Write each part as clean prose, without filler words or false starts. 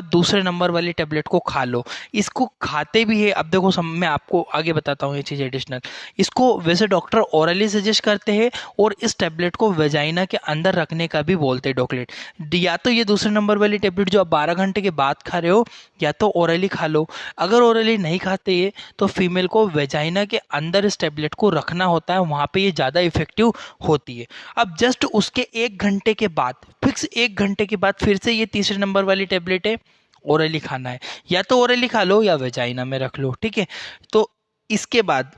दूसरे नंबर वाली टेबलेट को खा लो। इसको खाते भी है, अब देखो मैं आपको आगे बताता हूँ ये चीज़ एडिशनल। इसको वैसे डॉक्टर ओरली सजेस्ट करते हैं और इस टेबलेट को वेजाइना के अंदर रखने का भी बोलते हैं डॉक्टर। या तो ये दूसरे नंबर वाली टेबलेट जो आप 12 घंटे के बाद खा रहे हो, या तो ओरली खा लो। अगर ओरली नहीं खाते ये तो फीमेल को वेजाइना के अंदर इस टेबलेट को रखना होता है, वहाँ पे ये ज़्यादा इफेक्टिव होती है। अब जस्ट उसके 1 घंटे के बाद, फिक्स 1 घंटे के बाद फिर से ये तीसरे नंबर वाली टेबलेट है, ओरली खाना है। या तो ओरली खा लो या वेजाइना में रख लो, ठीक है। तो इसके बाद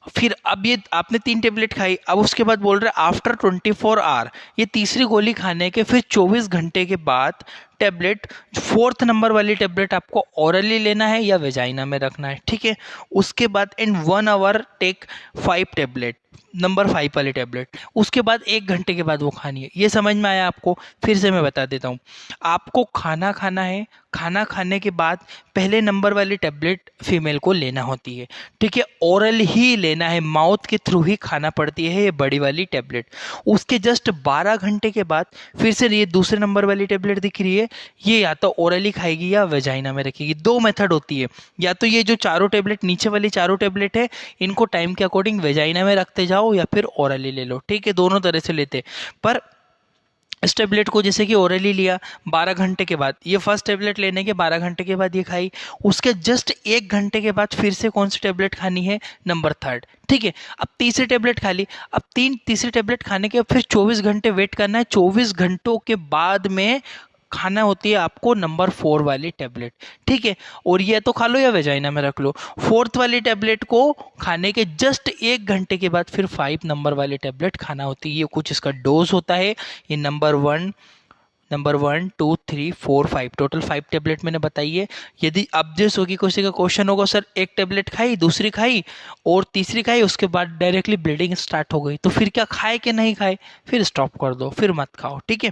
फिर अब ये आपने 3 टेबलेट खाई, अब उसके बाद बोल रहे आफ्टर 24 आवर, ये तीसरी गोली खाने के फिर 24 घंटे के बाद टेबलेट, फोर्थ नंबर वाली टेबलेट आपको ओरली लेना है या वेजाइना में रखना है, ठीक है। उसके बाद इन 1 आवर टेक 5 टेबलेट, नंबर 5 वाली टेबलेट। उसके बाद 1 घंटे के बाद वो खानी है। ये समझ में आया आपको? फिर से मैं बता देता हूँ। आपको खाना खाना है, खाना खाने के बाद पहले नंबर वाली टेबलेट फीमेल को लेना होती है, ठीक है। ओरल ही लेना है, माउथ के थ्रू ही खाना पड़ती है ये बड़ी वाली टेबलेट। उसके जस्ट 12 घंटे के बाद फिर से ये दूसरे नंबर वाली टेबलेट दिख रही है, ये या तो ओरली खाएगी या वेजाइना में रखेगी। दो मेथड होती है, या तो ये जो चारों टेबलेट नीचे वाली चारों टेबलेट है इनको टाइम के अकॉर्डिंग वेजाइना में रखते जाओ या फिर ओरली ले लो, ठीक है। दोनों तरह से लेते। पर इस टेबलेट को जैसे कि ओरली लिया 12 घंटे के बाद, ये फर्स्ट टेबलेट लेने के 12 घंटे के बाद ये खाई, उसके जस्ट 1 घंटे के बाद फिर से कौन सी टेबलेट खानी है, नंबर 3, ठीक है। अब तीसरी टेबलेट खा ली, अब तीसरी टेबलेट खाने के फिर 24 घंटे वेट करना है। 24 घंटों के बाद में खाना होती है आपको नंबर 4 वाली टेबलेट, ठीक है। और ये तो खा लो या वेजाइना में रख लो। फोर्थ वाली टेबलेट को खाने के जस्ट 1 घंटे के बाद फिर 5 नंबर वाली टेबलेट खाना होती है। ये कुछ इसका डोज होता है। ये नंबर 1, 2, 3, 4, 5, टोटल 5 टेबलेट मैंने बताई है। यदि अब जैसे होगी किसी का क्वेश्चन होगा सर एक टेबलेट खाई, दूसरी खाई और तीसरी खाई, उसके बाद डायरेक्टली ब्लीडिंग स्टार्ट हो गई, तो फिर क्या खाए कि नहीं खाए? फिर स्टॉप कर दो, फिर मत खाओ, ठीक है।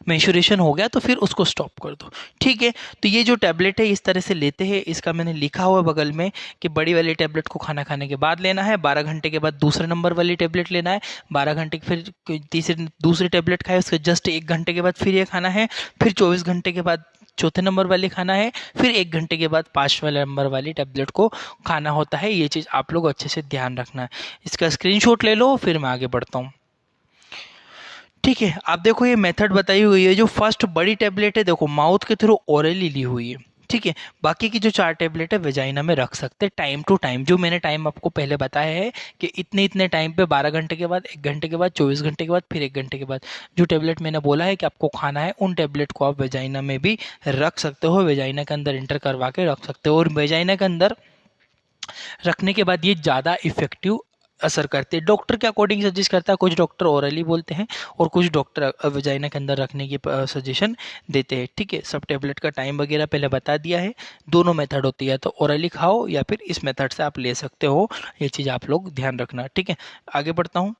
मेंस्ट्रुएशन हो गया तो फिर उसको स्टॉप कर दो, ठीक है। तो ये जो टैबलेट है इस तरह से लेते हैं। इसका मैंने लिखा हुआ है बगल में कि बड़ी वाली टैबलेट को खाना खाने के बाद लेना है, 12 घंटे के बाद दूसरे नंबर वाली टैबलेट लेना है, 12 घंटे के फिर दूसरी टैबलेट खाए, उसके जस्ट 1 घंटे के बाद फिर ये खाना है, फिर 24 घंटे के बाद चौथे नंबर वाली खाना है, फिर 1 घंटे के बाद 5वें नंबर वाली टैबलेट को खाना होता है। ये चीज़ आप लोग अच्छे से ध्यान रखना है। इसका स्क्रीनशॉट ले लो, फिर मैं आगे बढ़ता हूँ, ठीक है। आप देखो ये मेथड बताई हुई है। जो फर्स्ट बड़ी टेबलेट है देखो माउथ के थ्रू ओरली ली हुई है, ठीक है। बाकी की जो 4 टेबलेट है वेजाइना में रख सकते हैं टाइम टू टाइम। जो मैंने टाइम आपको पहले बताया है कि इतने इतने टाइम पे 12 घंटे के बाद, 1 घंटे के बाद, 24 घंटे के बाद, फिर 1 घंटे के बाद जो टेबलेट मैंने बोला है कि आपको खाना है, उन टेबलेट को आप वेजाइना में भी रख सकते हो, वेजाइना के अंदर इंटर करवा के रख सकते हो। और वेजाइना के अंदर रखने के बाद ये ज़्यादा इफेक्टिव असर करते हैं। डॉक्टर के अकॉर्डिंग सजेस्ट करता है, कुछ डॉक्टर ओरली बोलते हैं और कुछ डॉक्टर वजाइना के अंदर रखने की सजेशन देते हैं, ठीक है। सब टेबलेट का टाइम वगैरह पहले बता दिया है। दोनों मेथड होती है, तो ओरली खाओ या फिर इस मेथड से आप ले सकते हो। ये चीज़ आप लोग ध्यान रखना, ठीक है। आगे बढ़ता हूँ।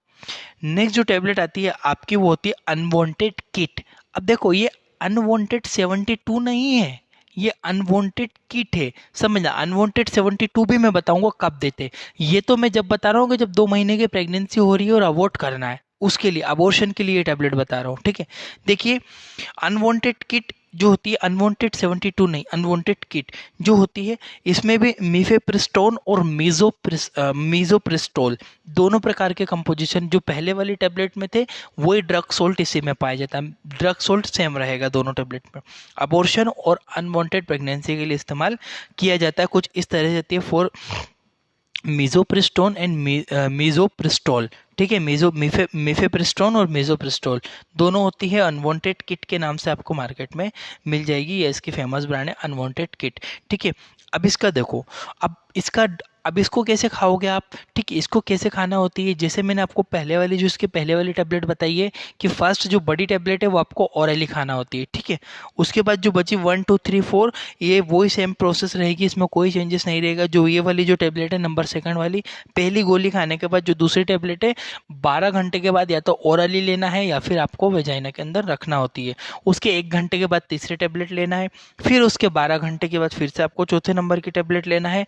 नेक्स्ट जो टेबलेट आती है आपकी वो होती है अनवांटेड किट। अब देखो ये अनवांटेड 72 नहीं है, ये अनवांटेड किट है, समझना। अनवांटेड 72 भी मैं बताऊंगा कब देते। ये तो मैं जब बता रहा हूँ कि जब 2 महीने की प्रेगनेंसी हो रही है और अबॉर्ट करना है, उसके लिए, अबॉर्शन के लिए ये टैबलेट बता रहा हूँ, ठीक है। देखिए अनवांटेड किट जो होती है, अनवांटेड 72 नहीं, अनवांटेड किट जो होती है, इसमें भी मीफेप्रिस्टोन और मीजोप्रिस्टोल दोनों प्रकार के कंपोजिशन जो पहले वाली टैबलेट में थे वही ड्रग सोल्ट इसी में पाया जाता है। ड्रग सोल्ट सेम रहेगा दोनों टैबलेट में। अबॉर्शन और अनवांटेड प्रेगनेंसी के लिए इस्तेमाल किया जाता है। कुछ इस तरह से होती है फॉर मीजोप्रिस्टोन एंड मीजोप्रिस्टोल, ठीक है। मीफेप्रिस्टोन और मीजोप्रिस्टोल दोनों होती है। अनवांटेड किट के नाम से आपको मार्केट में मिल जाएगी, ये इसकी फेमस ब्रांड है अनवांटेड किट, ठीक है। अब इसका देखो, अब इसको कैसे खाओगे आप, ठीक है। इसको कैसे खाना होती है, जैसे मैंने आपको पहले वाली जो इसके पहले वाली टैबलेट बताई है कि फर्स्ट जो बड़ी टैबलेट है वो आपको ऑरली खाना होती है, ठीक है। उसके बाद जो बची 1, 2, 3, 4 ये वही सेम प्रोसेस रहेगी, इसमें कोई चेंजेस नहीं रहेगा। जो ये वाली जो टैबलेट है नंबर 2 वाली, पहली गोली खाने के बाद जो दूसरी टैबलेट है 12 घंटे के बाद या तो ओरली लेना है या फिर आपको वेजाइना के अंदर रखना होती है। उसके 1 घंटे के बाद तीसरी टेबलेट लेना है, फिर उसके 12 घंटे के बाद फिर से आपको चौथे नंबर की टेबलेट लेना है,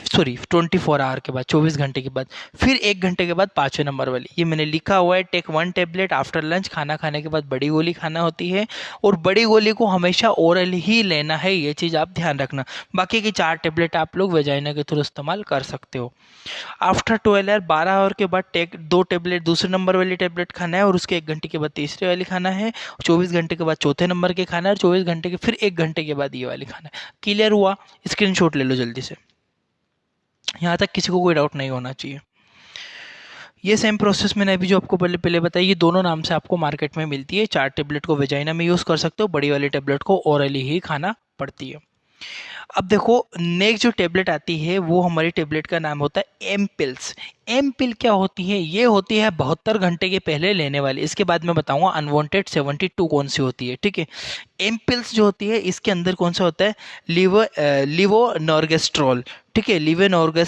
सॉरी 24 आवर के बाद, 24 घंटे के बाद, फिर 1 घंटे के बाद 5वें नंबर वाली। ये मैंने लिखा हुआ है, टेक 1 टेबलेट आफ्टर लंच, खाना खाने के बाद बड़ी गोली खाना होती है, और बड़ी गोली को हमेशा ओरल ही लेना है, ये चीज़ आप ध्यान रखना। बाकी की 4 टेबलेट आप लोग वेजाइना के थ्रू इस्तेमाल कर सकते हो। आफ्टर 12 आवर, 12 आवर के बाद टेक 2 टेबलेट दूसरे नंबर वाली टेबलेट खाना है, और उसके 1 घंटे के बाद तीसरे वाली खाना है, 24 घंटे के बाद चौथे नंबर के खाना है, और 24 घंटे के फिर 1 घंटे के बाद ये वाली खाना है। क्लियर हुआ? स्क्रीनशॉट ले लो जल्दी से, यहाँ तक किसी को कोई डाउट नहीं होना चाहिए। ये सेम प्रोसेस मैंने अभी जो आपको पहले पहले बताई, ये दोनों नाम से आपको मार्केट में मिलती है। 4 टेबलेट को वेजाइना में यूज़ कर सकते हो, बड़ी वाली टेबलेट को ओरली ही खाना पड़ती है। अब देखो नेक्स्ट जो टेबलेट आती है वो हमारी टेबलेट का नाम होता है एम पिल्स। एम पिल क्या होती है? ये होती है 72 घंटे के पहले लेने वाली। इसके बाद मैं बताऊंगा अनवांटेड 72 कौन सी होती है, ठीक है। एम पिल्स जो होती है इसके अंदर कौन सा होता है? लिवोनॉर्गेस्ट्रॉल, ठीक है, लिवोनॉर्गेस्ट्रॉल